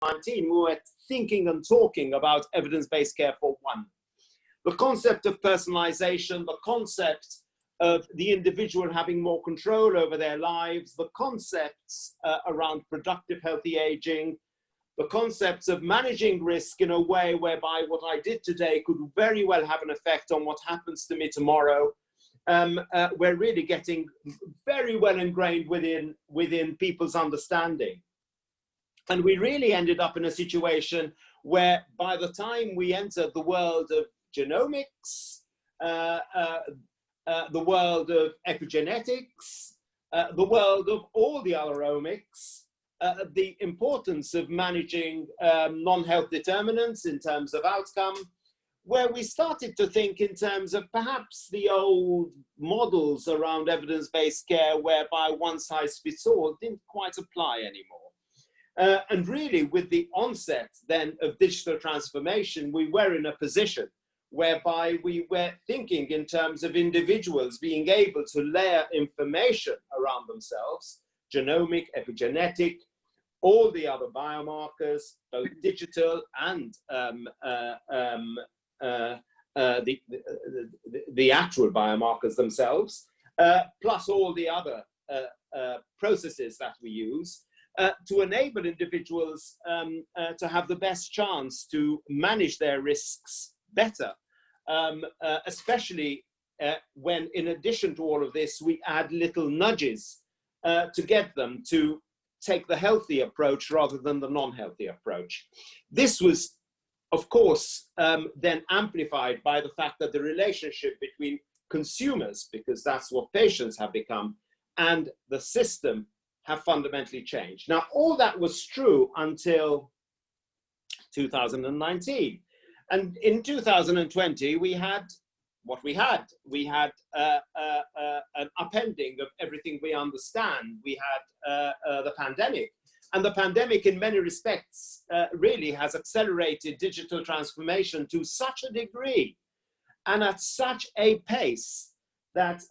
we were thinking and talking about evidence-based care for one. The concept of personalization, the concept of the individual having more control over their lives, the concepts around productive, healthy aging, the concepts of managing risk in a way whereby what I did today could very well have an effect on what happens to me tomorrow. We're really getting very well ingrained within people's understanding. And we really ended up in a situation where by the time we entered the world of genomics, the world of epigenetics, the world of all the other omics, the importance of managing non-health determinants in terms of outcome, where we started to think in terms of perhaps the old models around evidence-based care whereby one size fits all didn't quite apply anymore. And really with the onset then of digital transformation, we were in a position whereby we were thinking in terms of individuals being able to layer information around themselves, genomic, epigenetic, all the other biomarkers, both digital and the actual biomarkers themselves, plus all the other processes that we use, to enable individuals to have the best chance to manage their risks better, especially when in addition to all of this, we add little nudges to get them to take the healthy approach rather than the non-healthy approach. This was, of course, then amplified by the fact that the relationship between consumers, because that's what patients have become, and the system have fundamentally changed. Now, all that was true until 2019. And in 2020, we had what we had. We had an upending of everything we understand. We had the pandemic. And the pandemic, in many respects, really has accelerated digital transformation to such a degree and at such a pace that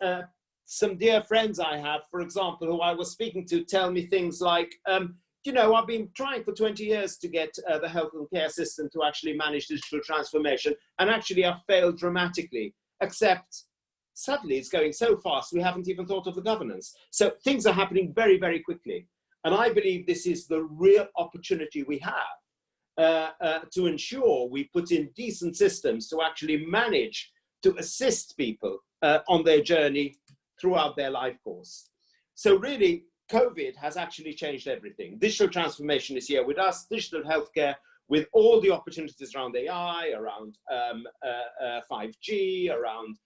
some dear friends I have, for example, who I was speaking to, tell me things like, you know, I've been trying for 20 years to get the health and care system to actually manage digital transformation, and actually I've failed dramatically, except suddenly it's going so fast we haven't even thought of the governance. So things are happening very, very quickly. And I believe this is the real opportunity we have to ensure we put in decent systems to actually manage to assist people on their journey throughout their life course. So really, COVID has actually changed everything. Digital transformation is here with us, digital healthcare, with all the opportunities around AI, around 5G, around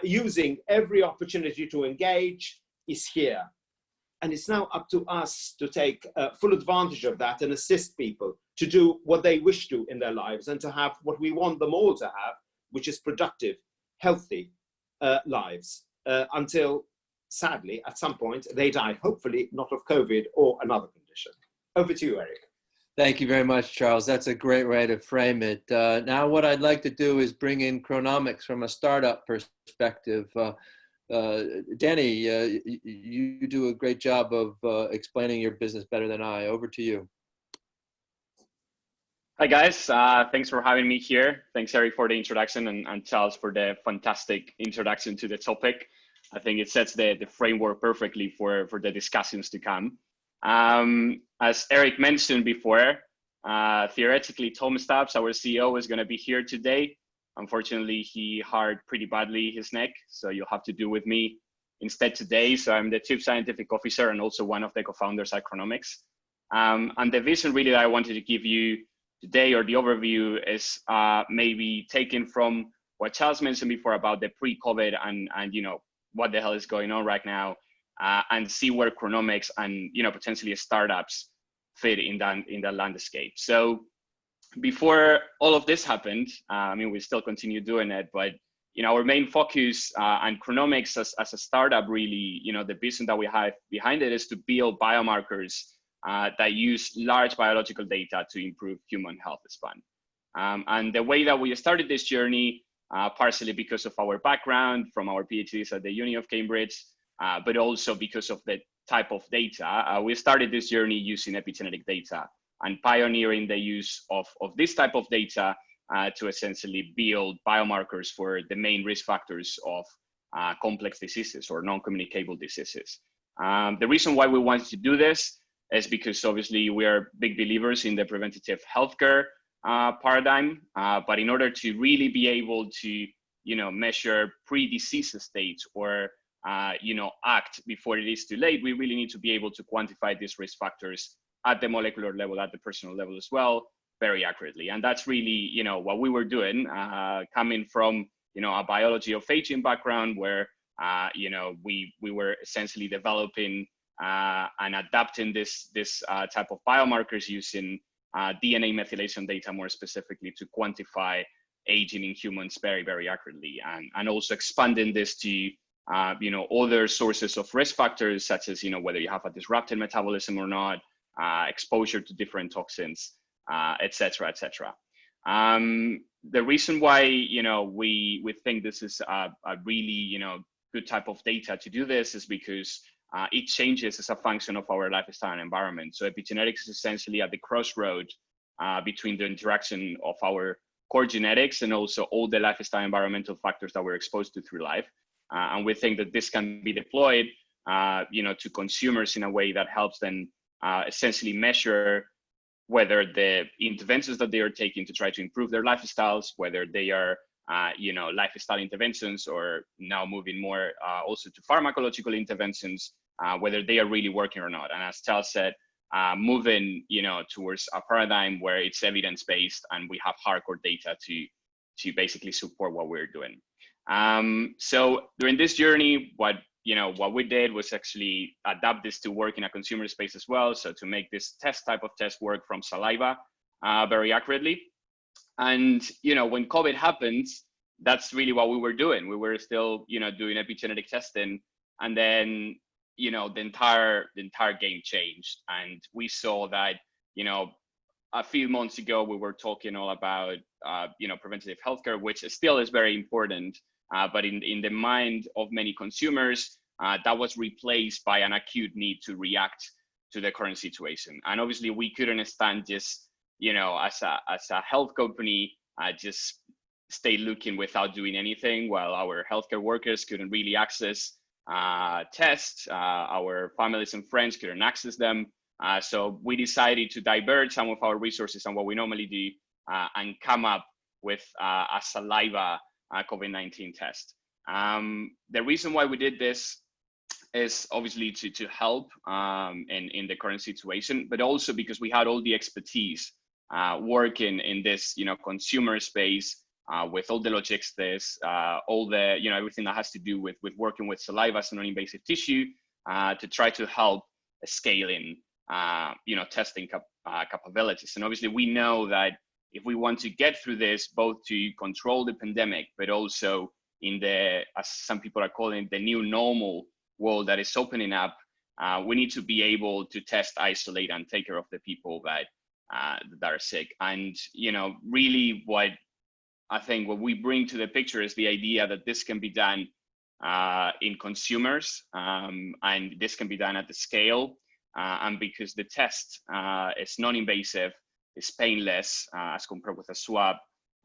using every opportunity to engage is here. And it's now up to us to take full advantage of that and assist people to do what they wish to in their lives and to have what we want them all to have, which is productive, healthy lives until, sadly, at some point, they die, hopefully not of COVID or another condition. Over to you, Eric. Thank you very much, Charles. That's a great way to frame it. Now what I'd like to do is bring in Chronomics from a startup perspective. Danny, you do a great job of explaining your business better than I. Over to you. Hi guys, thanks for having me here. Thanks Eric for the introduction and Charles for the fantastic introduction to the topic. I think it sets the framework perfectly for the discussions to come. As Eric mentioned before, theoretically Tom Stubbs, our CEO, is going to be here today. Unfortunately, he hurt pretty badly his neck, so you'll have to do with me instead today. So I'm the Chief Scientific Officer and also one of the co-founders at Chronomics. And the vision really that I wanted to give you today, or the overview, is maybe taken from what Charles mentioned before about the pre-COVID and you know, what the hell is going on right now, and see where Chronomics and, you know, potentially startups fit in that landscape. So before all of this happened, I mean, we still continue doing it, but, you know, our main focus and Chronomics as a startup, really, you know, the vision that we have behind it is to build biomarkers that use large biological data to improve human health span. And the way that we started this journey, partially because of our background from our PhDs at the Uni of Cambridge, but also because of the type of data, we started this journey using epigenetic data and pioneering the use of this type of data to essentially build biomarkers for the main risk factors of complex diseases or non-communicable diseases. The reason why we wanted to do this is because obviously we are big believers in the preventative healthcare paradigm, but in order to really be able to, measure pre-disease states or, act before it is too late, we really need to be able to quantify these risk factors at the molecular level, at the personal level as well, very accurately. And that's really, what we were doing, coming from, a biology of aging background where, we were essentially developing and adapting this type of biomarkers using DNA methylation data more specifically to quantify aging in humans very, very accurately, and also expanding this to other sources of risk factors such as whether you have a disrupted metabolism or not, exposure to different toxins, et cetera, et cetera. The reason why we think this is a really good type of data to do this is because it changes as a function of our lifestyle and environment. So epigenetics is essentially at the crossroad between the interaction of our core genetics and also all the lifestyle environmental factors that we're exposed to through life. And we think that this can be deployed, to consumers in a way that helps them essentially measure whether the interventions that they are taking to try to improve their lifestyles, whether they are lifestyle interventions or now moving more also to pharmacological interventions, whether they are really working or not. And as Charles said, moving towards a paradigm where it's evidence-based and we have hardcore data to basically support what we're doing. So during this journey, what we did was actually adapt this to work in a consumer space as well. So to make this type of test work from saliva very accurately. And, when COVID happened, that's really what we were doing. We were still, doing epigenetic testing, and then, the entire game changed. And we saw that, a few months ago, we were talking all about, preventative healthcare, which still is very important. But in the mind of many consumers, that was replaced by an acute need to react to the current situation. And obviously we couldn't stand just, as a health company, just stay looking without doing anything while our healthcare workers couldn't really access tests, our families and friends couldn't access them. So we decided to divert some of our resources on what we normally do and come up with a saliva COVID-19 test. The reason why we did this is obviously to help in the current situation, but also because we had all the expertise working in this consumer space with all the logistics, all the everything that has to do with working with saliva as a non-invasive tissue to try to help scaling testing capabilities. And obviously we know that if we want to get through this, both to control the pandemic, but also in the, as some people are calling it, the new normal world that is opening up, we need to be able to test, isolate, and take care of the people that are sick. And really, what I think what we bring to the picture is the idea that this can be done in consumers, and this can be done at the scale, and because the test is non-invasive, is painless as compared with a swab,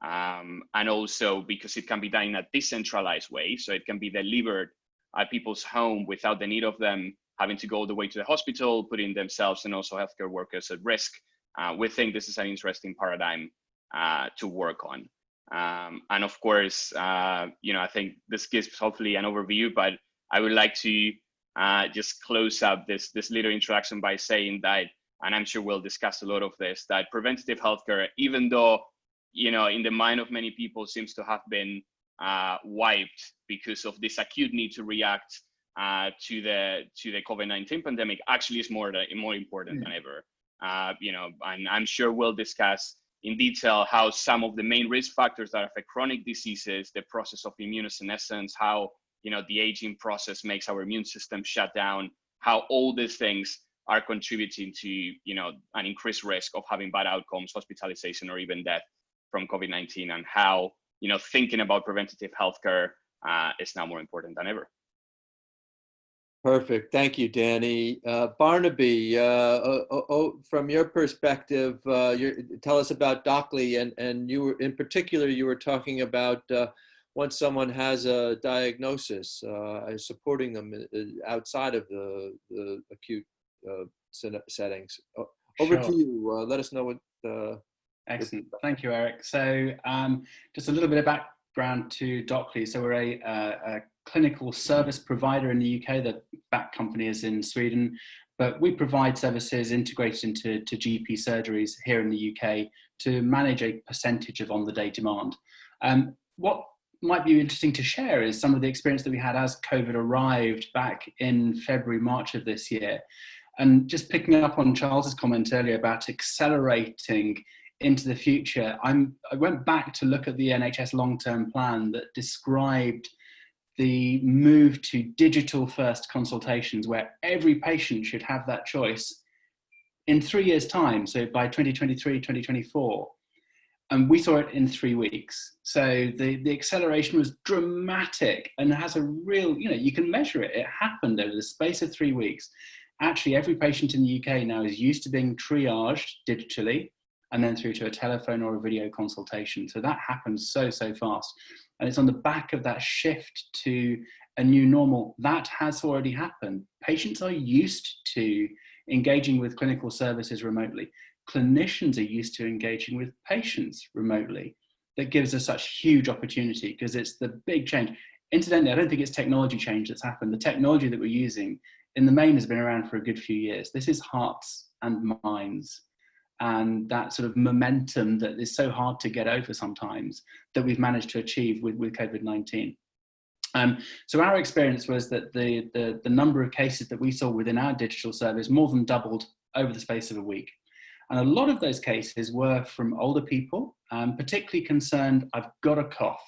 and also because it can be done in a decentralized way, so it can be delivered at people's home without the need of them having to go all the way to the hospital, putting themselves and also healthcare workers at risk. We think this is an interesting paradigm to work on. And of course, I think this gives hopefully an overview, but I would like to just close up this little introduction by saying that, and I'm sure we'll discuss a lot of this, that preventative healthcare, even though, in the mind of many people seems to have been wiped because of this acute need to react to the COVID-19 pandemic, actually is more important than ever. And I'm sure we'll discuss in detail how some of the main risk factors that affect chronic diseases, the process of immunosenescence, how the aging process makes our immune system shut down, how all these things are contributing to an increased risk of having bad outcomes, hospitalization, or even death from COVID-19, and how thinking about preventative healthcare is now more important than ever. Perfect. Thank you, Danny. Barnaby, from your perspective, tell us about Dockley, and you were, in particular, you were talking about once someone has a diagnosis, supporting them outside of the acute settings. Over Sure. to you. Let us know what. Excellent. Thank you, Eric. So just a little bit of background to Dockley. So we're a clinical service provider in the UK. The back company is in Sweden, but we provide services integrated into GP surgeries here in the UK to manage a percentage of on-the-day demand. What might be interesting to share is some of the experience that we had as COVID arrived back in February, March of this year. And just picking up on Charles's comment earlier about accelerating into the future, I went back to look at the NHS long-term plan that described the move to digital first consultations, where every patient should have that choice in 3 years' time, so by 2023, 2024. And we saw it in 3 weeks. So the acceleration was dramatic and has a real, you can measure it. It happened over the space of 3 weeks. Actually, every patient in the UK now is used to being triaged digitally and then through to a telephone or a video consultation. So that happens so fast. And it's on the back of that shift to a new normal. That has already happened. Patients are used to engaging with clinical services remotely. Clinicians are used to engaging with patients remotely. That gives us such huge opportunity because it's the big change. Incidentally, I don't think it's technology change that's happened. The technology that we're using in the main has been around for a good few years. This is hearts and minds, and that sort of momentum that is so hard to get over sometimes that we've managed to achieve with COVID-19. So our experience was that the number of cases that we saw within our digital service more than doubled over the space of a week. And a lot of those cases were from older people, particularly concerned, I've got a cough,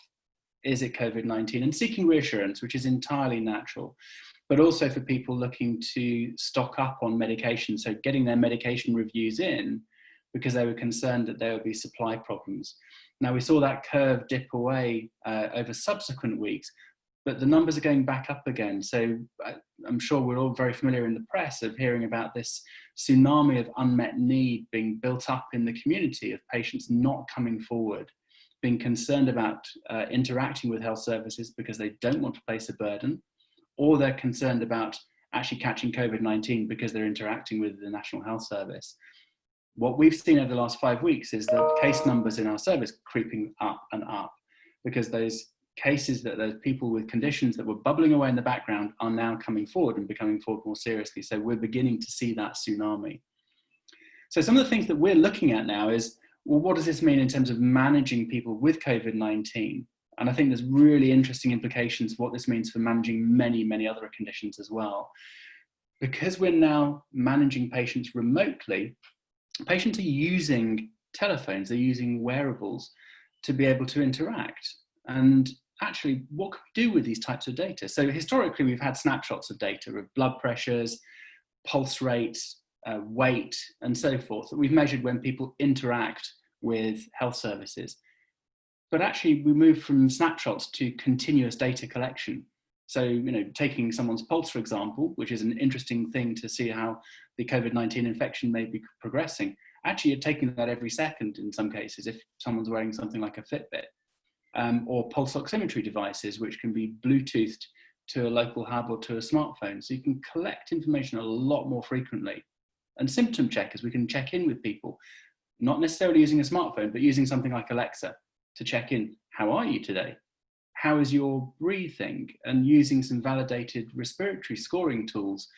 is it COVID-19? And seeking reassurance, which is entirely natural, but also for people looking to stock up on medication, so getting their medication reviews in because they were concerned that there would be supply problems. Now we saw that curve dip away over subsequent weeks, but the numbers are going back up again. So I'm sure we're all very familiar in the press of hearing about this tsunami of unmet need being built up in the community of patients not coming forward, being concerned about interacting with health services because they don't want to place a burden, or they're concerned about actually catching COVID-19 because they're interacting with the National Health Service. What we've seen over the last 5 weeks is that case numbers in our service creeping up and up because those cases, that those people with conditions that were bubbling away in the background are now coming forward and becoming forward more seriously. So we're beginning to see that tsunami. So some of the things that we're looking at now is, well, what does this mean in terms of managing people with COVID-19? And I think there's really interesting implications of what this means for managing many other conditions as well. Because we're now managing patients remotely, patients are using telephones, they're using wearables to be able to interact. And actually, what can we do with these types of data? So historically, we've had snapshots of data of blood pressures, pulse rates, weight, and so forth that we've measured when people interact with health services. But actually, we moved from snapshots to continuous data collection. So, taking someone's pulse, for example, which is an interesting thing to see how the COVID-19 infection may be progressing. Actually, you're taking that every second in some cases if someone's wearing something like a Fitbit. Or pulse oximetry devices, which can be Bluetoothed to a local hub or to a smartphone. So you can collect information a lot more frequently. And symptom checkers, we can check in with people, not necessarily using a smartphone, but using something like Alexa to check in. How are you today? How is your breathing? And using some validated respiratory scoring tools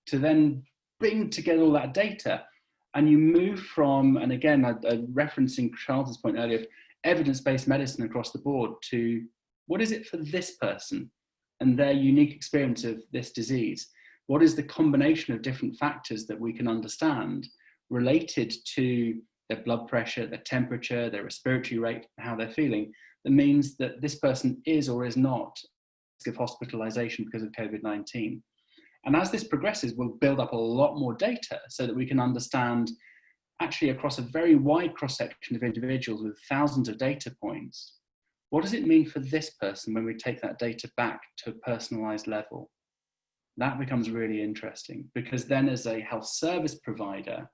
to then bring together all that data. And you move from, and again, referencing Charles's point earlier, evidence-based medicine across the board to what is it for this person and their unique experience of this disease? What is the combination of different factors that we can understand related to their blood pressure, their temperature, their respiratory rate, how they're feeling, that means that this person is or is not at risk of hospitalization because of COVID-19. And as this progresses, we'll build up a lot more data so that we can understand actually across a very wide cross-section of individuals with thousands of data points, what does it mean for this person when we take that data back to a personalized level? that becomes really interesting, because then as a health service provider,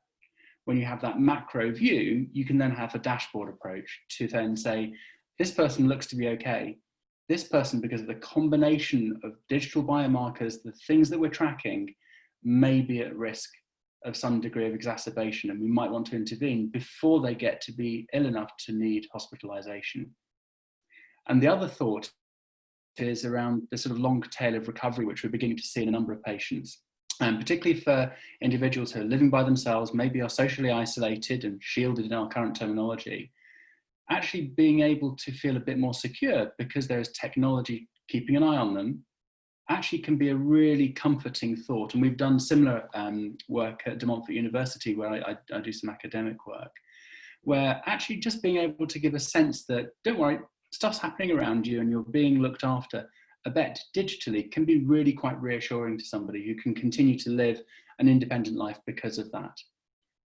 when you have that macro view, you can then have a dashboard approach to then say, this person looks to be okay. This person, because of the combination of digital biomarkers, the things that we're tracking, may be at risk of some degree of exacerbation, and we might want to intervene before they get to be ill enough to need hospitalization. And the other thought is around the sort of long tail of recovery, which we're beginning to see in a number of patients. And particularly for individuals who are living by themselves, maybe are socially isolated and shielded in our current terminology, actually being able to feel a bit more secure because there is technology keeping an eye on them, actually can be a really comforting thought. And we've done similar work at De Montfort University, where I do some academic work, where actually just being able to give a sense that, don't worry, stuff's happening around you and you're being looked after, a bit digitally, can be really quite reassuring to somebody who can continue to live an independent life because of that.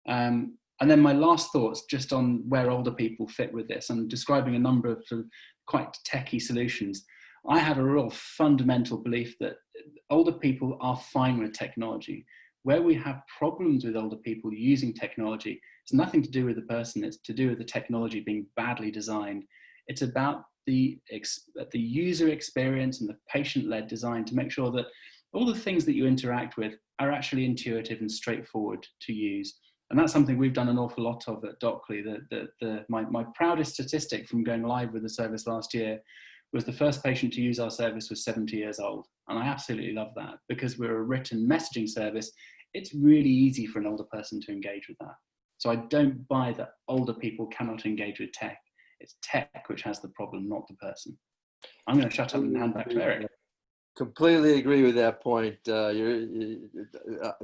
And then my last thoughts just on where older people fit with this. I'm describing a number of sort of quite techie solutions. I have a real fundamental belief that older people are fine with technology. Where we have problems with older people using technology, it's nothing to do with the person, it's to do with the technology being badly designed. It's about the user experience and the patient-led design to make sure that all the things that you interact with are actually intuitive and straightforward to use. And that's something we've done an awful lot of at Dockley. My proudest statistic from going live with the service last year was the first patient to use our service was 70 years old. And I absolutely love that, because we're a written messaging service. It's really easy for an older person to engage with that. So I don't buy that older people cannot engage with tech. It's tech which has the problem, not the person. I'm going to shut up and hand back to Eric. Completely agree with that point.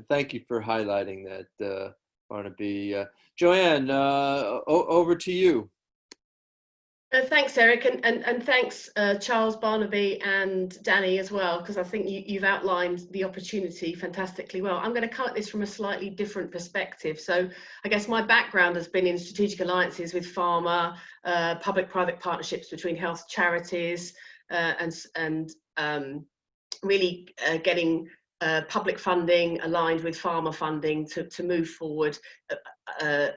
Thank you for highlighting that, Barnaby. Joann, over to you. Thanks, Eric, and thanks, Charles, Barnaby, and Danny as well, because I think you've outlined the opportunity fantastically well. I'm going to come at this from a slightly different perspective. So I guess my background has been in strategic alliances with pharma, public-private partnerships between health charities, and really getting public funding aligned with pharma funding to move forward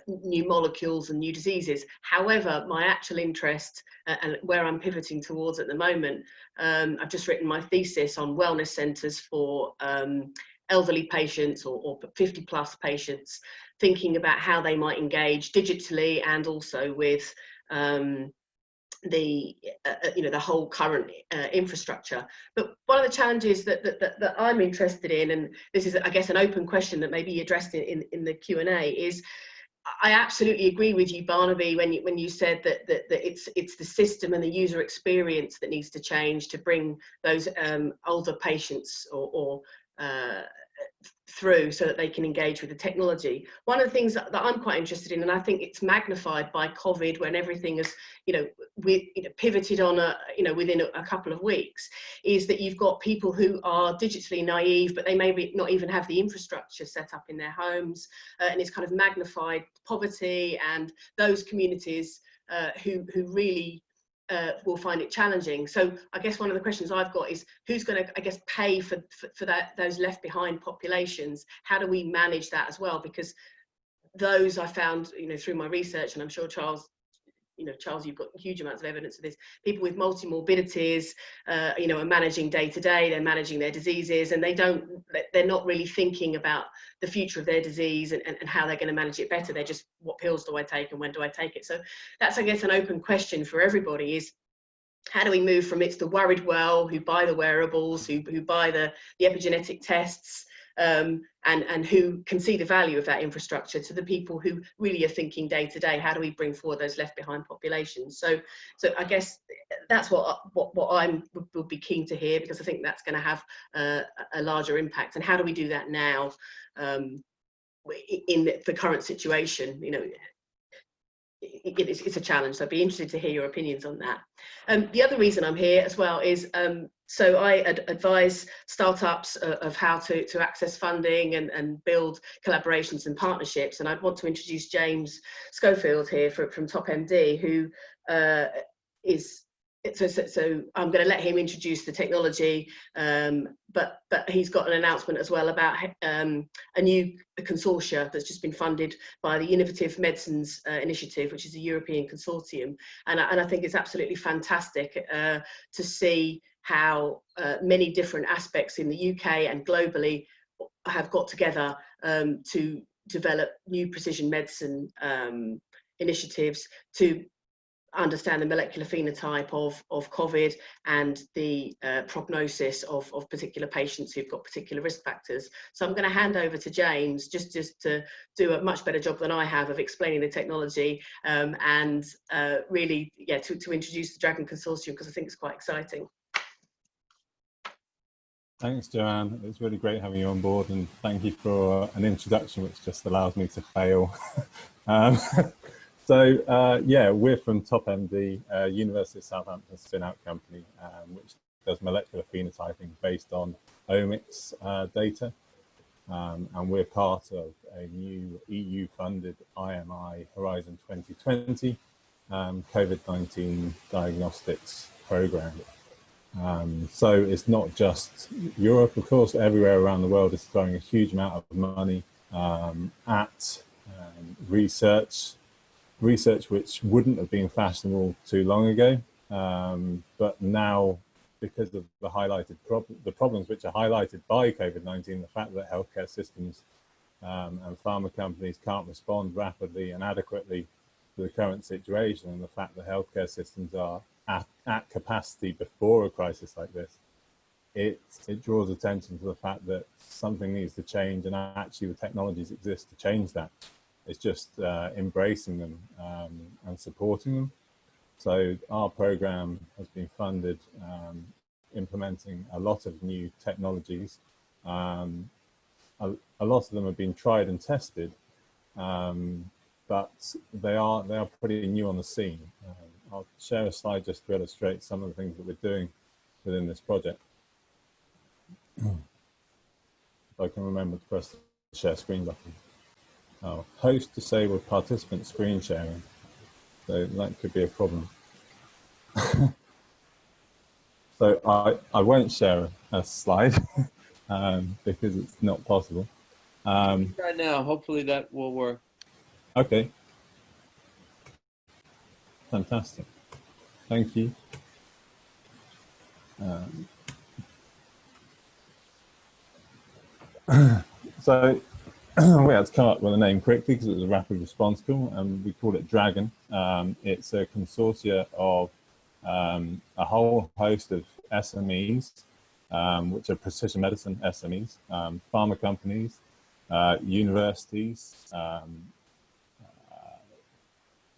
new molecules and new diseases. However, my actual interest and where I'm pivoting towards at the moment, I've just written my thesis on wellness centres for elderly patients or 50+ patients, thinking about how they might engage digitally and also with the whole current infrastructure. But one of the challenges that I'm interested in, and this is, I guess, an open question that may be addressed in the Q&A, is I absolutely agree with you, Barnaby, when you said that it's the system and the user experience that needs to change to bring those older patients or through so that they can engage with the technology. One of the things that I'm quite interested in, and I think it's magnified by COVID when everything is, pivoted on within a couple of weeks, is that you've got people who are digitally naive, but they maybe not even have the infrastructure set up in their homes, and it's kind of magnified poverty and those communities who really will find it challenging. So I guess one of the questions I've got is who's going to, I guess, pay for those left behind populations? How do we manage that as well? Because those I found, through my research, and I'm sure Charles, you've got huge amounts of evidence of this. People with multi-morbidities, are managing day to day. They're managing their diseases, and they're not really thinking about the future of their disease and how they're going to manage it better. They're just, what pills do I take and when do I take it? So that's, I guess, an open question for everybody: is how do we move from it's the worried well who buy the wearables, who buy the epigenetic tests, and who can see the value of that infrastructure, to the people who really are thinking day to day, how do we bring forward those left behind populations? So I guess that's what I would be keen to hear, because I think that's going to have a larger impact. And how do we do that now in the current situation? It's a challenge, so I'd be interested to hear your opinions on that. The other reason I'm here as well is so I advise startups of how to access funding and build collaborations and partnerships, and I'd want to introduce James Schofield here from TopMD, who is so I'm going to let him introduce the technology, but he's got an announcement as well about a new consortia that's just been funded by the Innovative Medicines Initiative, which is a European consortium, and I think it's absolutely fantastic to see how many different aspects in the UK and globally have got together to develop new precision medicine initiatives to understand the molecular phenotype of COVID and the prognosis of particular patients who've got particular risk factors. So I'm going to hand over to James just to do a much better job than I have of explaining the technology and really, yeah, to introduce the Dragon Consortium, because I think it's quite exciting. Thanks, Joanne. It's really great having you on board, and thank you for an introduction which just allows me to fail. Yeah, we're from TopMD, University of Southampton spin-out company, which does molecular phenotyping based on omics data. And we're part of a new EU-funded IMI Horizon 2020 COVID-19 diagnostics program. So it's not just Europe, of course, everywhere around the world is throwing a huge amount of money at research which wouldn't have been fashionable too long ago, but now, because of the highlighted the problems which are highlighted by COVID-19, the fact that healthcare systems and pharma companies can't respond rapidly and adequately to the current situation, and the fact that healthcare systems are at capacity before a crisis like this, it draws attention to the fact that something needs to change, and actually the technologies exist to change that. It's just embracing them and supporting them. So our program has been funded implementing a lot of new technologies. A lot of them have been tried and tested, but they are pretty new on the scene. I'll share a slide just to illustrate some of the things that we're doing within this project. If I can remember to press the share screen button. Oh, host disabled participant screen sharing. So that could be a problem. So I won't share a slide because it's not possible. Right now, hopefully that will work. Okay. Fantastic. Thank you. So we had to come up with a name quickly because it was a rapid response call, and we call it Dragon. It's a consortia of a whole host of SMEs, which are precision medicine SMEs, pharma companies, universities,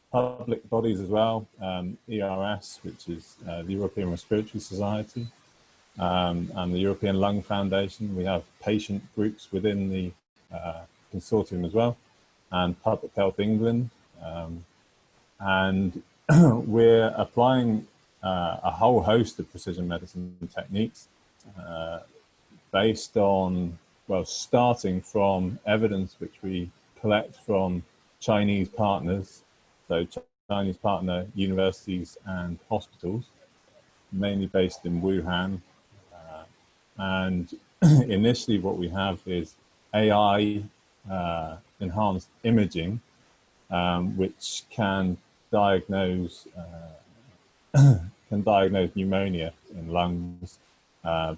public bodies as well, ERS, which is the European Respiratory Society, and the European Lung Foundation. We have patient groups within the consortium as well, and Public Health England, and we're applying a whole host of precision medicine techniques based on, well, starting from evidence which we collect from Chinese partners, so Chinese partner universities and hospitals, mainly based in Wuhan. And initially what we have is AI enhanced imaging, which can diagnose pneumonia in lungs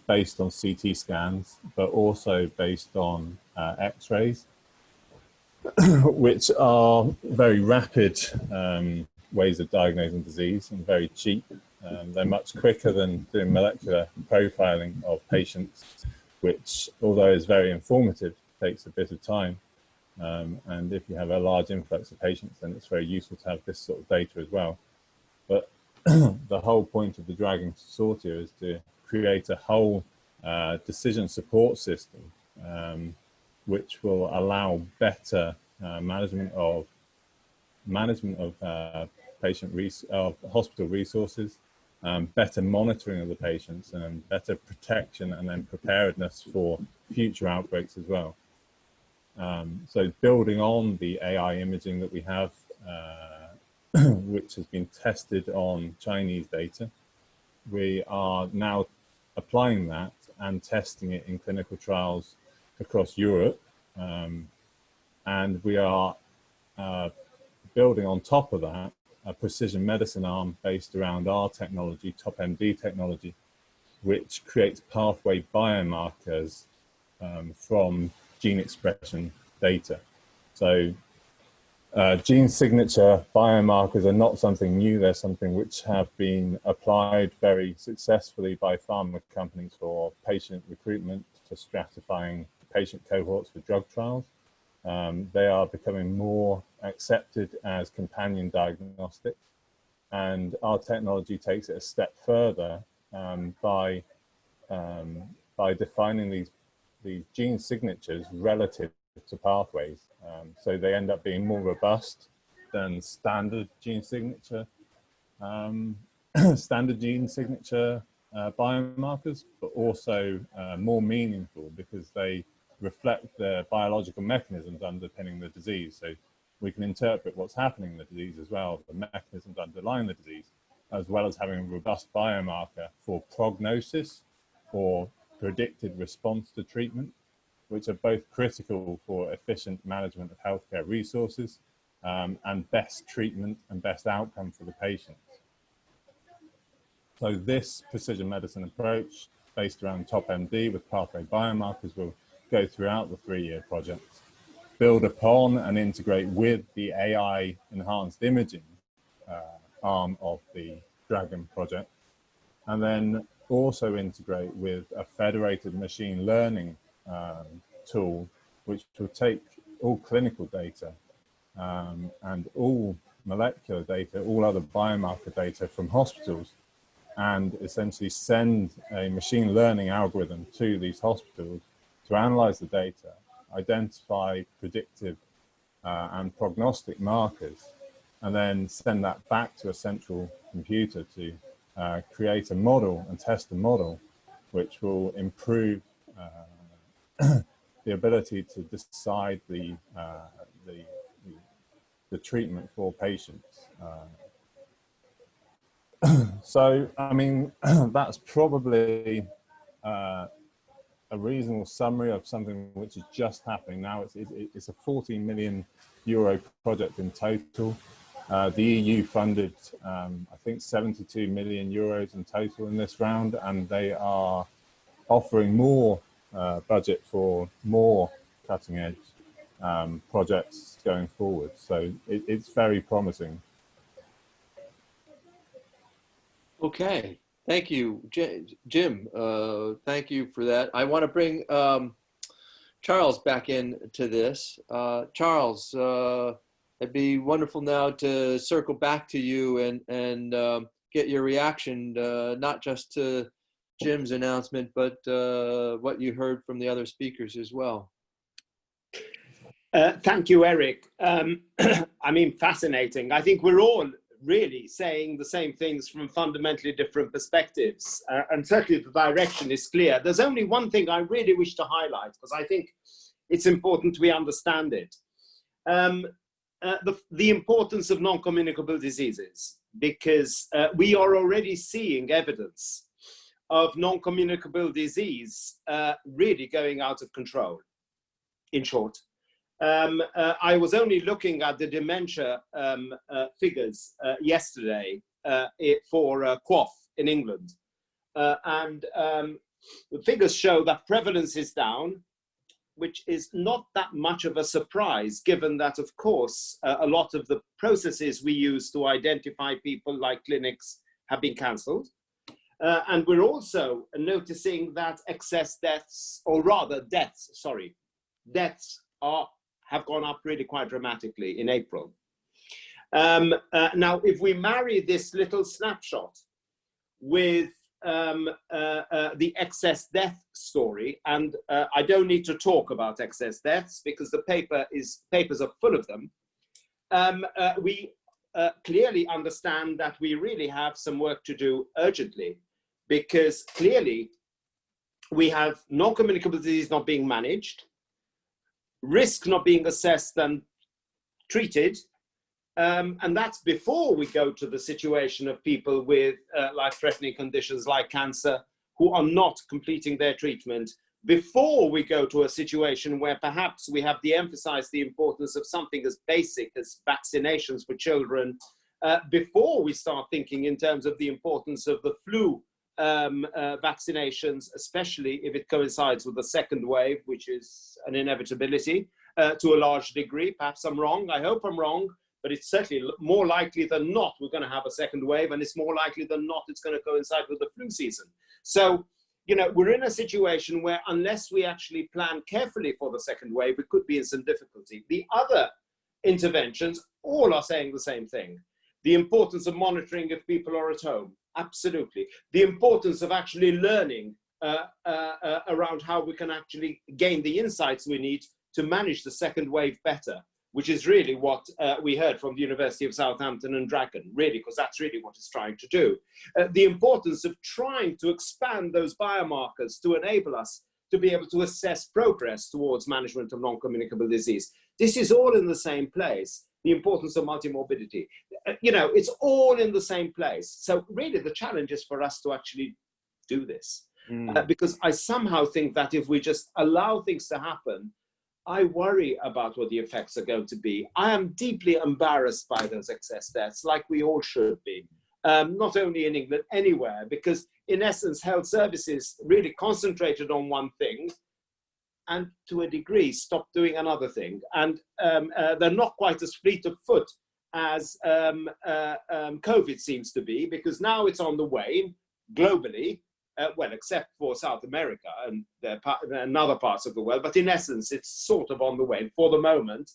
based on CT scans, but also based on X-rays, which are very rapid ways of diagnosing disease and very cheap. They're much quicker than doing molecular profiling of patients, which, although is very informative, takes a bit of time. And if you have a large influx of patients, then it's very useful to have this sort of data as well. But the whole point of the Dragon Consortia is to create a whole decision support system, which will allow better management of hospital resources, better monitoring of the patients, and better protection and then preparedness for future outbreaks as well. So building on the AI imaging that we have, which has been tested on Chinese data, we are now applying that and testing it in clinical trials across Europe. And we are building on top of that a precision medicine arm based around our technology, TopMD technology, which creates pathway biomarkers from gene expression data. So gene signature biomarkers are not something new. They're something which have been applied very successfully by pharma companies for patient recruitment, for stratifying patient cohorts for drug trials. They are becoming more accepted as companion diagnostics, and our technology takes it a step further by defining these gene signatures relative to pathways. So they end up being more robust than standard gene signature biomarkers, but also more meaningful because they reflect the biological mechanisms underpinning the disease. So we can interpret what's happening in the disease as well, the mechanisms underlying the disease, as well as having a robust biomarker for prognosis or predicted response to treatment, which are both critical for efficient management of healthcare resources and best treatment and best outcome for the patients. So this precision medicine approach based around TopMD with pathway biomarkers will go throughout the 3-year project, build upon and integrate with the AI enhanced imaging arm of the Dragon project, and then also integrate with a federated machine learning tool, which will take all clinical data and all molecular data, all other biomarker data from hospitals, and essentially send a machine learning algorithm to these hospitals to analyze the data, identify predictive and prognostic markers, and then send that back to a central computer to create a model and test a model, which will improve the ability to decide the treatment for patients. So, I mean, that's probably a reasonable summary of something which is just happening now. It's a 14 million euro project in total. The EU funded, I think, 72 million euros in total in this round, and they are offering more budget for more cutting edge projects going forward. So it's very promising. Okay, thank you, Jim. Thank you for that. I want to bring Charles back into this. Charles, it'd be wonderful now to circle back to you and get your reaction, not just to Jim's announcement, but what you heard from the other speakers as well. Thank you, Eric. I mean, fascinating. I think we're all really saying the same things from fundamentally different perspectives, and certainly the direction is clear. There's only one thing I really wish to highlight, because I think it's important we understand it. The importance of non-communicable diseases, because we are already seeing evidence of non-communicable disease really going out of control, in short. I was only looking at the dementia figures yesterday for QOF in England. And the figures show that prevalence is down, which is not that much of a surprise, given that, of course, a lot of the processes we use to identify people, like clinics, have been cancelled. And we're also noticing that excess deaths, or rather deaths have gone up really quite dramatically in April. Now, if we marry this little snapshot with the excess death story, and I don't need to talk about excess deaths because the papers are full of them, we clearly understand that we really have some work to do urgently, because clearly we have non-communicable disease not being managed, risk not being assessed and treated, And that's before we go to the situation of people with life-threatening conditions like cancer who are not completing their treatment, before we go to a situation where perhaps we have de-emphasized the importance of something as basic as vaccinations for children, before we start thinking in terms of the importance of the flu vaccinations, especially if it coincides with the second wave, which is an inevitability to a large degree. Perhaps I'm wrong, I hope I'm wrong, but it's certainly more likely than not we're going to have a second wave, and it's more likely than not it's going to coincide with the flu season. So, you know, we're in a situation where unless we actually plan carefully for the second wave, we could be in some difficulty. The other interventions all are saying the same thing. The importance of monitoring if people are at home, absolutely. The importance of actually learning around how we can actually gain the insights we need to manage the second wave better, which is really what we heard from the University of Southampton and Dragon, really, because that's really what it's trying to do. The importance of trying to expand those biomarkers to enable us to be able to assess progress towards management of non-communicable disease. This is all in the same place. The importance of multimorbidity. You know, it's all in the same place. So really the challenge is for us to actually do this. Because I somehow think that if we just allow things to happen, I worry about what the effects are going to be. I am deeply embarrassed by those excess deaths, like we all should be, not only in England, anywhere, because in essence, health services really concentrated on one thing and to a degree stopped doing another thing. And they're not quite as fleet of foot as COVID seems to be, because now it's on the wane globally. Well, except for South America and other parts of the world, but in essence, it's sort of on the way for the moment.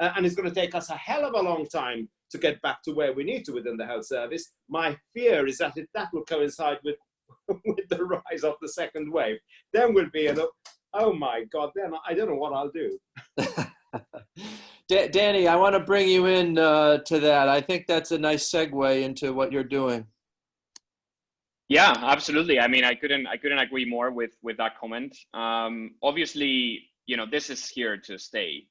And it's going to take us a hell of a long time to get back to where we need to within the health service. My fear is that that will coincide with the rise of the second wave. Then we'll be, oh my God, then I don't know what I'll do. Danny, I want to bring you in to that. I think that's a nice segue into what you're doing. Yeah, absolutely. I mean, I couldn't agree more with that comment. Obviously, you know, this is here to stay.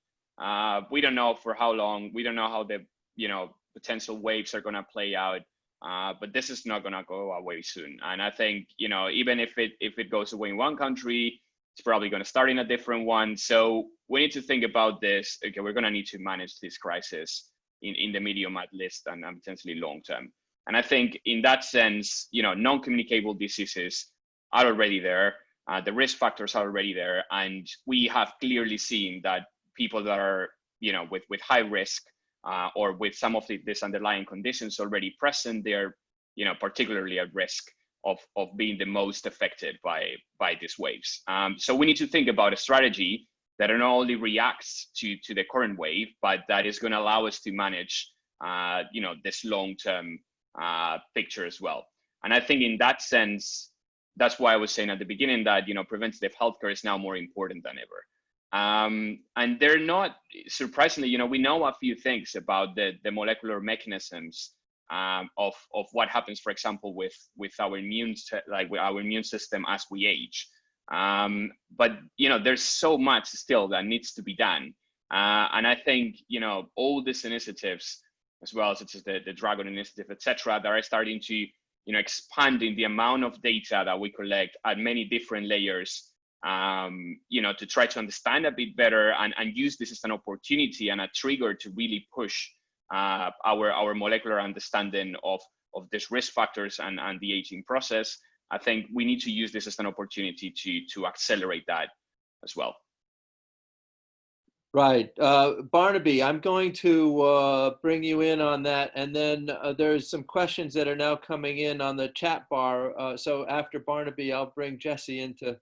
We don't know for how long. We don't know how the, you know, potential waves are going to play out. But this is not going to go away soon. And I think, you know, even if it goes away in one country, it's probably going to start in a different one. So we need to think about this. Okay, we're going to need to manage this crisis in the medium at least, and potentially long term. And I think in that sense, you know, non-communicable diseases are already there. The risk factors are already there. And we have clearly seen that people that are, you know, with high risk or with some of these underlying conditions already present, they're, you know, particularly at risk of being the most affected by these waves. So we need to think about a strategy that not only reacts to the current wave, but that is going to allow us to manage, you know, this long-term picture as well. And I think in that sense, that's why I was saying at the beginning that, you know, preventative healthcare is now more important than ever. And they're not, surprisingly, you know, we know a few things about the molecular mechanisms of what happens, for example, with our immune system as we age. But, you know, there's so much still that needs to be done. And I think, you know, all these initiatives as well, such as the Dragon Initiative, etc., that are starting to, you know, expanding the amount of data that we collect at many different layers, you know, to try to understand a bit better and use this as an opportunity and a trigger to really push our molecular understanding of these risk factors and the aging process. I think we need to use this as an opportunity to accelerate that as well. Right. Barnaby, I'm going to bring you in on that. And then there's some questions that are now coming in on the chat bar. So after Barnaby, I'll bring Jesse in to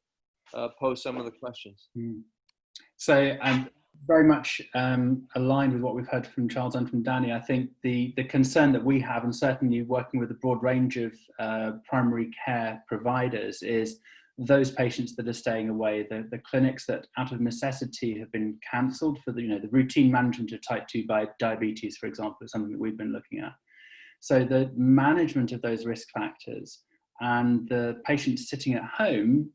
pose some of the questions. So I'm very much aligned with what we've heard from Charles and from Danny. I think the concern that we have, and certainly working with a broad range of primary care providers, is those patients that are staying away, the clinics that out of necessity have been cancelled for the, you know, the routine management of type 2 diabetes, for example, is something that we've been looking at. So the management of those risk factors and the patients sitting at home,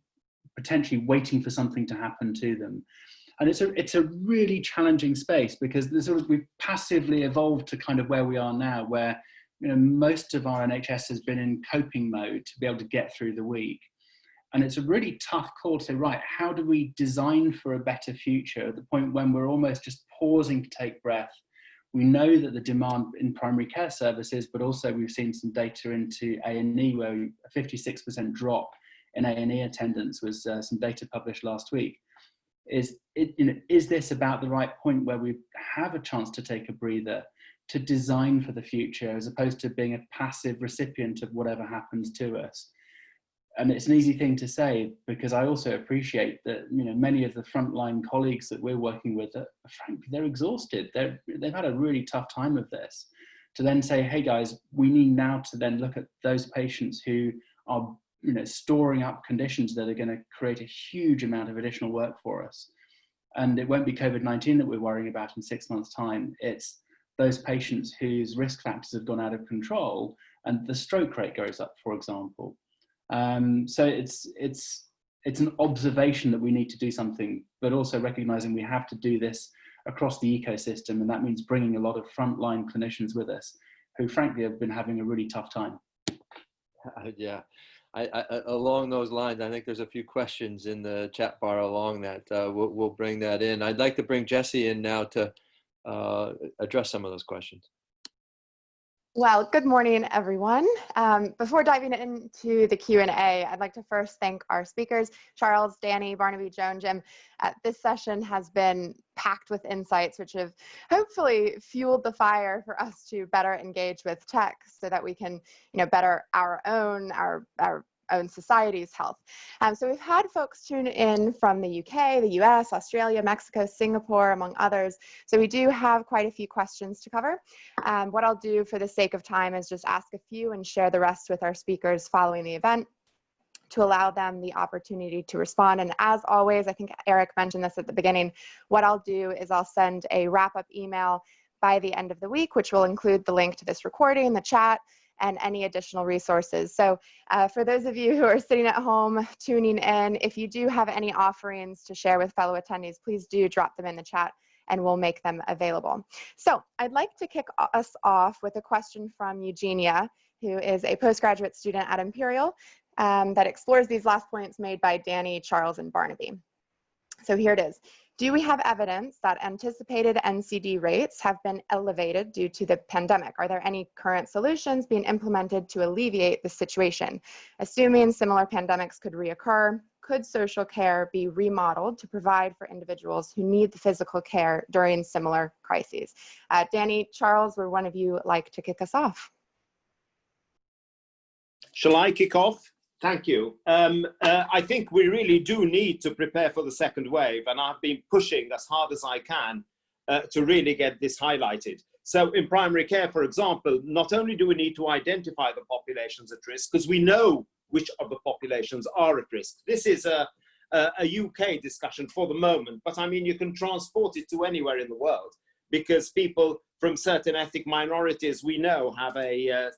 potentially waiting for something to happen to them. And it's a really challenging space, because we've passively evolved to kind of where we are now, where most of our NHS has been in coping mode to be able to get through the week. And it's a really tough call to say, right, how do we design for a better future at the point when we're almost just pausing to take breath? We know that the demand in primary care services, but also we've seen some data into A&E, where a 56% drop in A&E attendance was some data published last week. Is this about the right point where we have a chance to take a breather, to design for the future, as opposed to being a passive recipient of whatever happens to us? And it's an easy thing to say, because I also appreciate that many of the frontline colleagues that we're working with, frankly, they're exhausted. They've had a really tough time with this. To then say, hey guys, we need now to then look at those patients who are storing up conditions that are going to create a huge amount of additional work for us. And it won't be COVID-19 that we're worrying about in 6 months' time. It's those patients whose risk factors have gone out of control and the stroke rate goes up, for example. So it's an observation that we need to do something, but also recognizing we have to do this across the ecosystem. And that means bringing a lot of frontline clinicians with us who frankly have been having a really tough time. Yeah. I, along those lines, I think there's a few questions in the chat bar along that. We'll bring that in. I'd like to bring Jessie in now to address some of those questions. Well, good morning, everyone. Before diving into the Q&A, I'd like to first thank our speakers, Charles, Danny, Barnaby, Joan, Jim. This session has been packed with insights, which have hopefully fueled the fire for us to better engage with tech so that we can, better our own society's health. So we've had folks tune in from the UK, the US, Australia, Mexico, Singapore, among others. So we do have quite a few questions to cover. What I'll do for the sake of time is just ask a few and share the rest with our speakers following the event to allow them the opportunity to respond. And as always, I think Eric mentioned this at the beginning, what I'll do is I'll send a wrap-up email by the end of the week, which will include the link to this recording, the chat, and any additional resources. So for those of you who are sitting at home tuning in, if you do have any offerings to share with fellow attendees, please do drop them in the chat and we'll make them available. So I'd like to kick us off with a question from Eugenia, who is a postgraduate student at Imperial that explores these last points made by Danny, Charles, and Barnaby. So here it is. Do we have evidence that anticipated NCD rates have been elevated due to the pandemic? Are there any current solutions being implemented to alleviate the situation? Assuming similar pandemics could reoccur, could social care be remodeled to provide for individuals who need the physical care during similar crises? Danny, Charles, would one of you like to kick us off? Shall I kick off? Thank you. I think we really do need to prepare for the second wave, and I've been pushing as hard as I can to really get this highlighted. So in primary care, for example, not only do we need to identify the populations at risk, because we know which of the populations are at risk. This is a UK discussion for the moment, but I mean, you can transport it to anywhere in the world, because people from certain ethnic minorities we know have a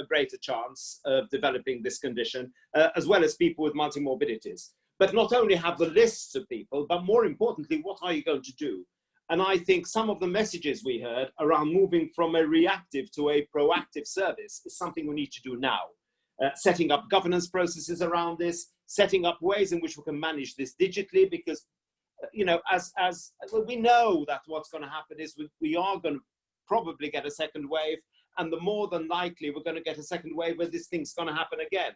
greater chance of developing this condition, as well as people with multimorbidities. But not only have the lists of people, but more importantly, what are you going to do? And I think some of the messages we heard around moving from a reactive to a proactive service is something we need to do now. Setting up governance processes around this, setting up ways in which we can manage this digitally, because as we know that what's going to happen is we are going to probably get a second wave, and the more than likely we're going to get a second wave where this thing's going to happen again.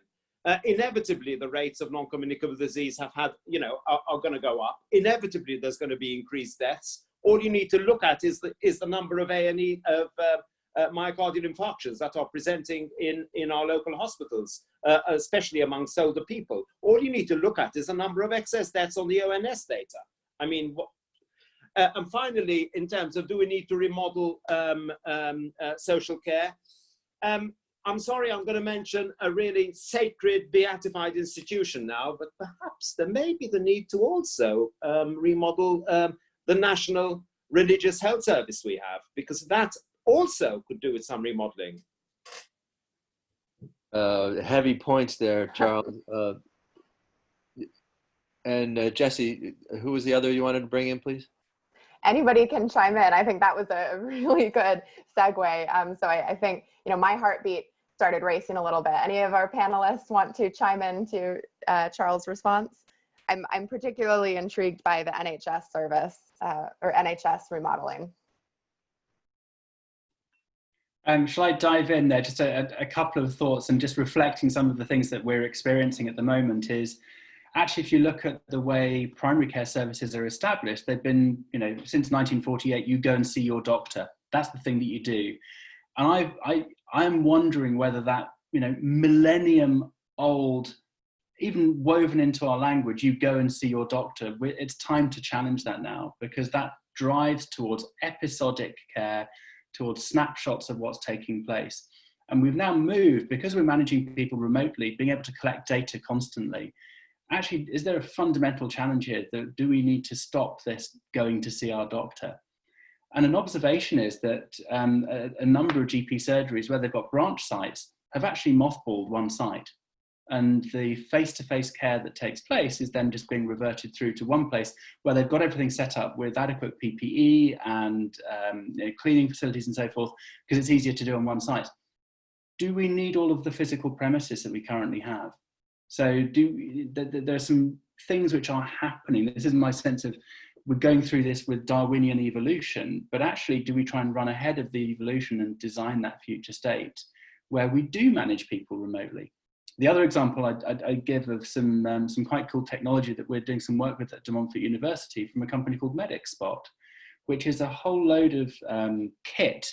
Inevitably, the rates of non-communicable disease are going to go up. Inevitably, there's going to be increased deaths. All you need to look at is the number of A&E of myocardial infarctions that are presenting in our local hospitals, especially amongst older people. All you need to look at is the number of excess deaths on the ONS data. I mean, and finally, in terms of do we need to remodel social care? I'm sorry, I'm going to mention a really sacred, beatified institution now, but perhaps there may be the need to also remodel the National Religious Health Service we have, because that also could do with some remodeling. Heavy points there, Charles. And Jesse, who was the other you wanted to bring in, please? Anybody can chime in. I think that was a really good segue. So I think, you know, my heartbeat started racing a little bit. Any of our panelists want to chime in to Charles' response? I'm particularly intrigued by the NHS service or NHS remodeling. Shall I dive in there? Just a couple of thoughts, and just reflecting some of the things that we're experiencing at the moment is, actually, if you look at the way primary care services are established, they've been, you know, since 1948, you go and see your doctor. That's the thing that you do. And I'm wondering whether that, you know, millennium old, even woven into our language, you go and see your doctor. It's time to challenge that now, because that drives towards episodic care, towards snapshots of what's taking place. And we've now moved, because we're managing people remotely, being able to collect data constantly. Actually, is there a fundamental challenge here? Do we need to stop this going to see our doctor? And an observation is that a number of GP surgeries where they've got branch sites have actually mothballed one site. And the face-to-face care that takes place is then just being reverted through to one place where they've got everything set up with adequate PPE and you know, cleaning facilities and so forth, because it's easier to do on one site. Do we need all of the physical premises that we currently have? So there are some things which are happening. This isn't my sense of we're going through this with Darwinian evolution, but actually do we try and run ahead of the evolution and design that future state where we do manage people remotely? The other example I'd give of some quite cool technology that we're doing some work with at De Montfort University from a company called MedicSpot, which is a whole load of kit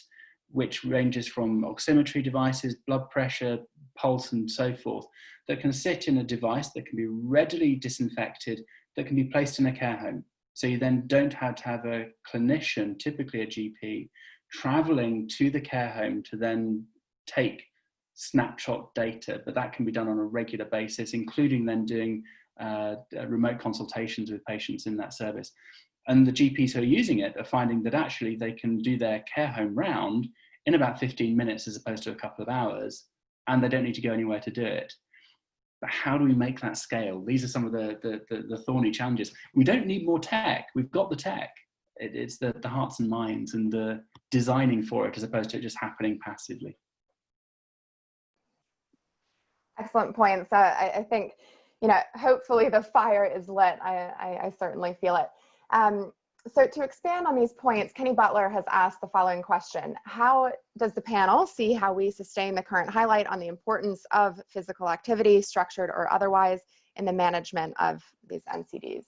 which ranges from oximetry devices, blood pressure, pulse and so forth, that can sit in a device that can be readily disinfected, that can be placed in a care home. So you then don't have to have a clinician, typically a GP, traveling to the care home to then take snapshot data, but that can be done on a regular basis, including then doing remote consultations with patients in that service. And the GPs who are using it are finding that actually they can do their care home round in about 15 minutes as opposed to a couple of hours, and they don't need to go anywhere to do it. But how do we make that scale? These are some of the thorny challenges. We don't need more tech. We've got the tech. It's the hearts and minds and the designing for it as opposed to it just happening passively. Excellent points. I think, you know, hopefully the fire is lit. I certainly feel it. So to expand on these points, Kenny Butler has asked the following question. How does the panel see how we sustain the current highlight on the importance of physical activity, structured or otherwise, in the management of these NCDs?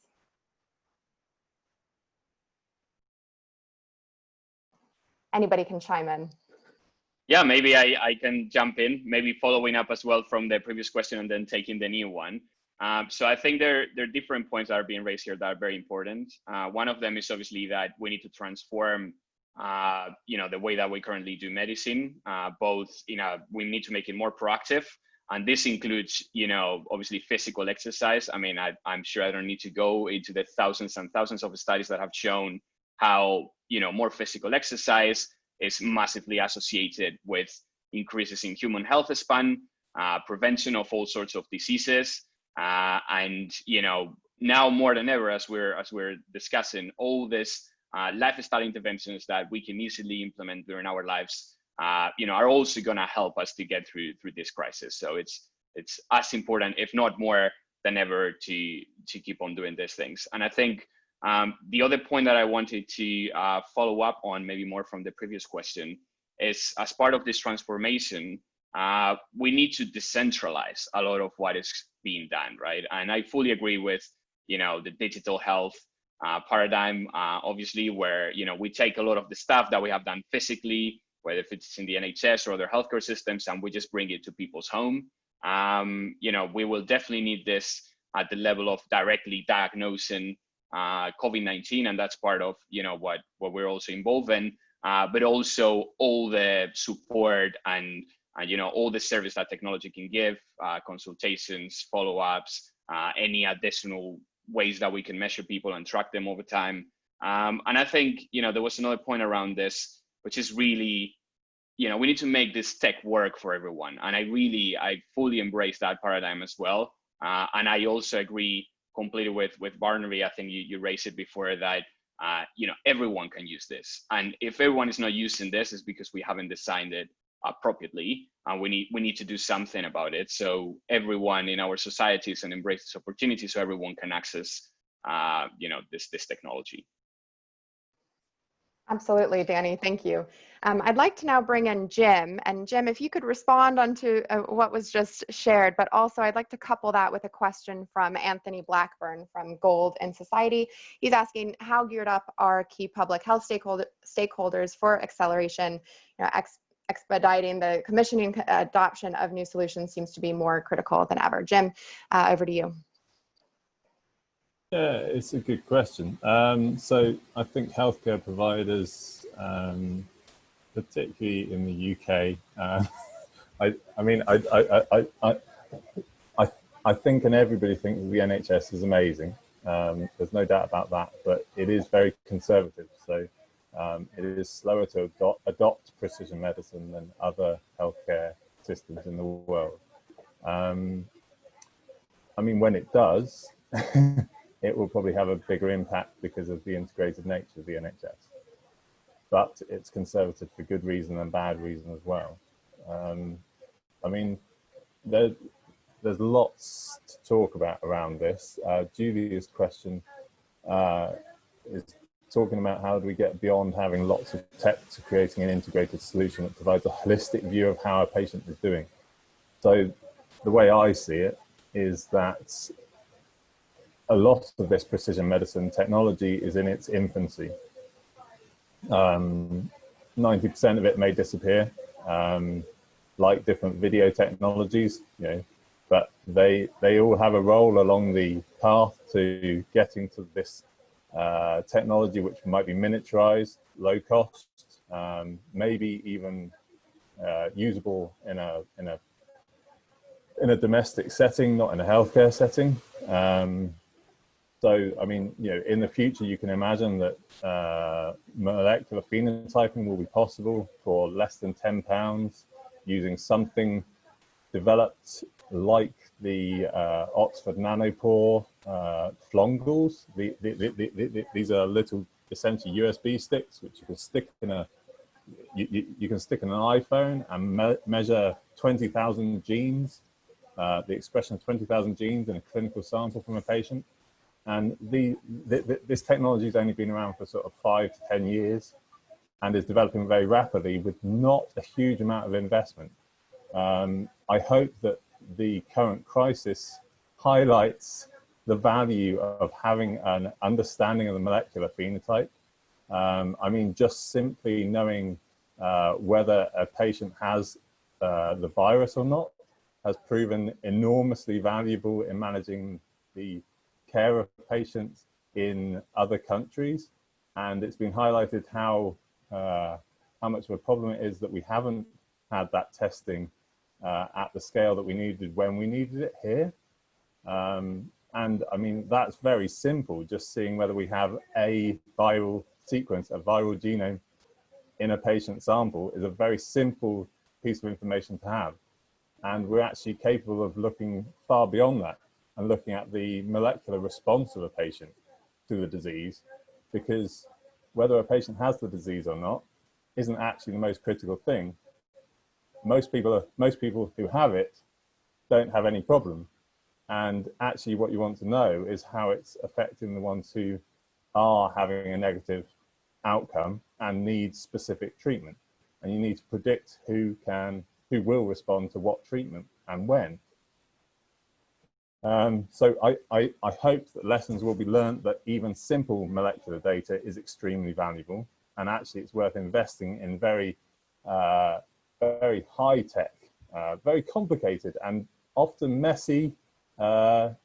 Anybody can chime in. Yeah, maybe I can jump in, maybe following up as well from the previous question and then taking the new one. So I think there are different points that are being raised here that are very important. One of them is obviously that we need to transform, you know, the way that we currently do medicine. Both, you know, we need to make it more proactive, and this includes, you know, obviously physical exercise. I mean, I'm sure I don't need to go into the thousands and thousands of studies that have shown how, you know, more physical exercise is massively associated with increases in human health span, prevention of all sorts of diseases. And, you know, now more than ever, as we're discussing, all this lifestyle interventions that we can easily implement during our lives, you know, are also going to help us to get through this crisis. So it's as important, if not more than ever, to keep on doing these things. And I think the other point that I wanted to follow up on, maybe more from the previous question, is as part of this transformation, we need to decentralize a lot of what is being done, right? And I fully agree with, you know, the digital health paradigm, obviously, where, you know, we take a lot of the stuff that we have done physically, whether if it's in the NHS or other healthcare systems, and we just bring it to people's home. You know, we will definitely need this at the level of directly diagnosing COVID-19, and that's part of, you know, what we're also involved in, but also all the support and you know, all the service that technology can give, consultations, follow-ups, any additional ways that we can measure people and track them over time. And I think, you know, there was another point around this, which is really, you know, we need to make this tech work for everyone. And I fully embrace that paradigm as well. And I also agree completely with Barnaby. I think you raised it before that, you know, everyone can use this. And if everyone is not using this, it's because we haven't designed it appropriately, and we need to do something about it. So everyone in our societies and embrace this opportunity so everyone can access, you know, this technology. Absolutely, Danny, thank you. I'd like to now bring in Jim. And Jim, if you could respond onto what was just shared, but also I'd like to couple that with a question from Anthony Blackburn from Gold in Society. He's asking, how geared up are key public health stakeholders for acceleration? You know, expediting the commissioning adoption of new solutions seems to be more critical than ever. Jim, over to you. Yeah, it's a good question. So I think healthcare providers, particularly in the UK, I think, and everybody thinks the NHS is amazing. There's no doubt about that, but it is very conservative. So it is slower to adopt precision medicine than other healthcare systems in the world. I mean, when it does, it will probably have a bigger impact because of the integrated nature of the NHS. But it's conservative for good reason and bad reason as well. I mean, there's lots to talk about around this. Julia's question is talking about how do we get beyond having lots of tech to creating an integrated solution that provides a holistic view of how a patient is doing. So the way I see it is that a lot of this precision medicine technology is in its infancy. 90% of it may disappear, like different video technologies, you know, but they all have a role along the path to getting to this technology, which might be miniaturized, low cost, maybe even usable in a domestic setting, not in a healthcare setting. So, I mean, you know, in the future, you can imagine that molecular phenotyping will be possible for less than £10 using something developed like the Oxford nanopore flongles. These are little, essentially USB sticks, which you can stick in you can stick in an iPhone and measure 20,000 genes, the expression of 20,000 genes in a clinical sample from a patient. And this technology has only been around for sort of 5 to 10 years and is developing very rapidly with not a huge amount of investment. I hope that the current crisis highlights the value of having an understanding of the molecular phenotype. I mean, just simply knowing whether a patient has the virus or not has proven enormously valuable in managing the care of patients in other countries, and it's been highlighted how much of a problem it is that we haven't had that testing at the scale that we needed when we needed it here. And I mean, that's very simple. Just seeing whether we have a viral sequence, a viral genome in a patient sample is a very simple piece of information to have. And we're actually capable of looking far beyond that and looking at the molecular response of a patient to the disease, because whether a patient has the disease or not isn't actually the most critical thing. Most people who have it don't have any problem. And actually what you want to know is how it's affecting the ones who are having a negative outcome and need specific treatment. And you need to predict who will respond to what treatment and when. So I hope that lessons will be learned that even simple molecular data is extremely valuable, and actually it's worth investing in very high tech, very complicated and often messy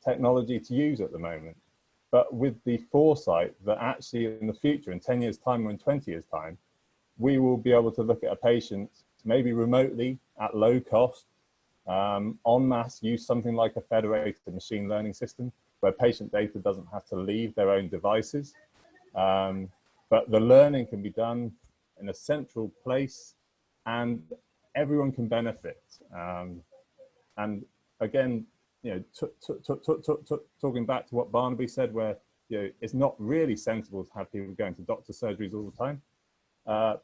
technology to use at the moment, but with the foresight that actually in the future, in 10 years time or in 20 years time, we will be able to look at a patient maybe remotely at low cost, en masse, use something like a federated machine learning system where patient data doesn't have to leave their own devices. But the learning can be done in a central place and everyone can benefit. And again, talking back to what Barnaby said, where it's not really sensible to have people going to doctor surgeries all the time.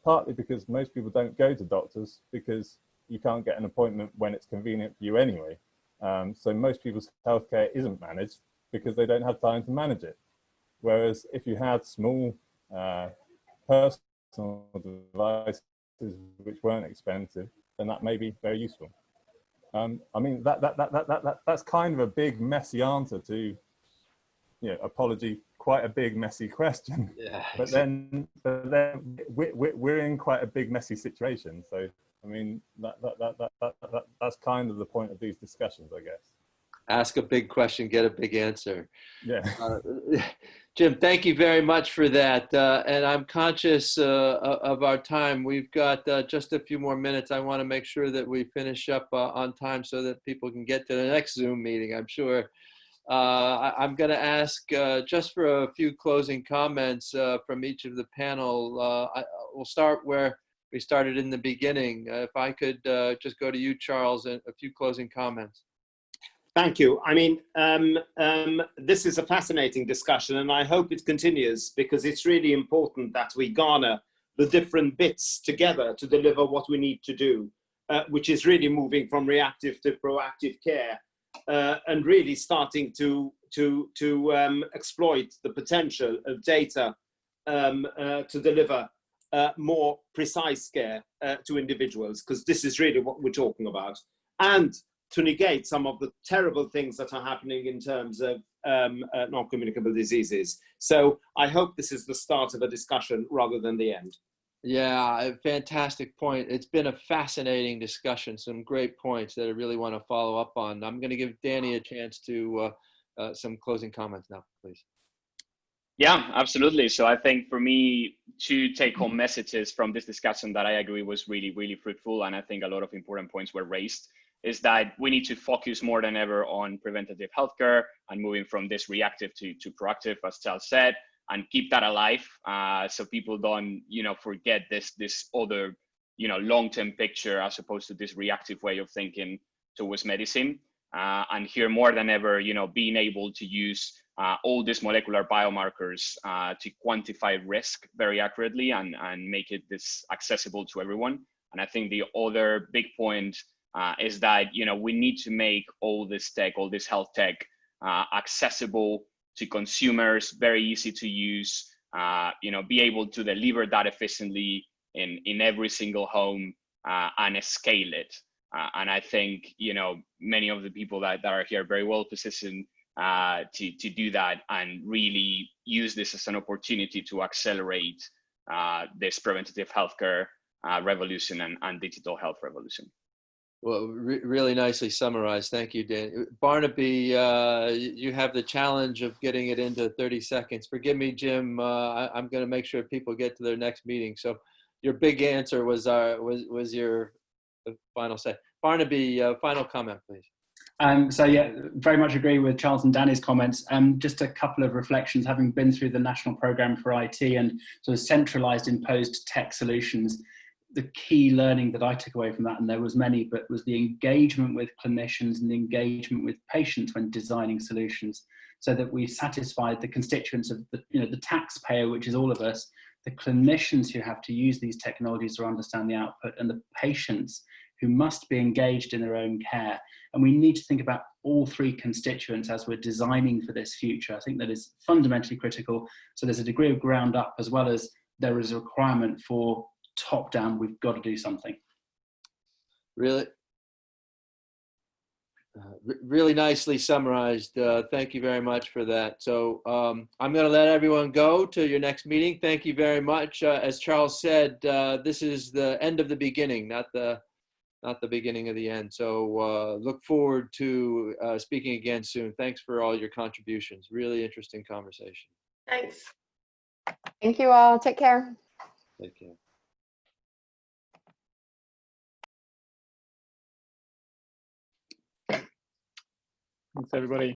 Partly because most people don't go to doctors because you can't get an appointment when it's convenient for you anyway. So most people's healthcare isn't managed because they don't have time to manage it. Whereas if you had small personal devices which weren't expensive, then that may be very useful. I mean, that's kind of a big, messy answer to, apology, quite a big, messy question. Yeah, but then we're in quite a big, messy situation. So, I mean, that's kind of the point of these discussions, I guess. Ask a big question, get a big answer. Yeah. Jim, thank you very much for that. And I'm conscious of our time. We've got just a few more minutes. I want to make sure that we finish up on time so that people can get to the next Zoom meeting, I'm sure. I'm going to ask just for a few closing comments from each of the panel. We'll start where we started in the beginning. If I could just go to you, Charles, and a few closing comments. Thank you. I mean, this is a fascinating discussion, and I hope it continues, because it's really important that we garner the different bits together to deliver what we need to do, which is really moving from reactive to proactive care, and really starting to exploit the potential of data to deliver more precise care to individuals, because this is really what we're talking about. And to negate some of the terrible things that are happening in terms of non-communicable diseases. So I hope this is the start of a discussion rather than the end. Yeah, a fantastic point. It's been a fascinating discussion, some great points that I really want to follow up on. I'm going to give Danny a chance to some closing comments now, please. Yeah, absolutely. So I think for me, two take-home messages from this discussion that I agree was really, really fruitful, and I think a lot of important points were raised, is that we need to focus more than ever on preventative healthcare and moving from this reactive to proactive, as Charles said, and keep that alive, so people don't, forget this other, long-term picture as opposed to this reactive way of thinking towards medicine. And here more than ever, being able to use all these molecular biomarkers to quantify risk very accurately and make it this accessible to everyone. And I think the other big point is that, we need to make all this tech, all this health tech accessible to consumers, very easy to use, be able to deliver that efficiently in every single home and scale it. And I think, many of the people that are here are very well positioned to do that and really use this as an opportunity to accelerate this preventative healthcare revolution and digital health revolution. Well, really nicely summarized. Thank you, Dan. Barnaby, you have the challenge of getting it into 30 seconds. Forgive me, Jim. I'm going to make sure people get to their next meeting. So your big answer was your final say. Barnaby, final comment, please. So yeah, very much agree with Charles and Danny's comments. Just a couple of reflections, having been through the National Programme for IT and sort of centralised imposed tech solutions. The key learning that I took away from that, and there was many, but was the engagement with clinicians and the engagement with patients when designing solutions, so that we satisfied the constituents of the taxpayer, which is all of us, the clinicians who have to use these technologies to understand the output, and the patients who must be engaged in their own care. And we need to think about all three constituents as we're designing for this future. I think that is fundamentally critical. So there's a degree of ground up, as well as there is a requirement for top down. We've got to do something. Really nicely summarized. Thank you very much for that. So I'm going to let everyone go to your next meeting. Thank you very much. As Charles said, this is the end of the beginning, not the beginning of the end. So look forward to speaking again soon. Thanks for all your contributions. Really interesting conversation. Thanks. Thank you all. Take care. Take care. Thanks, everybody.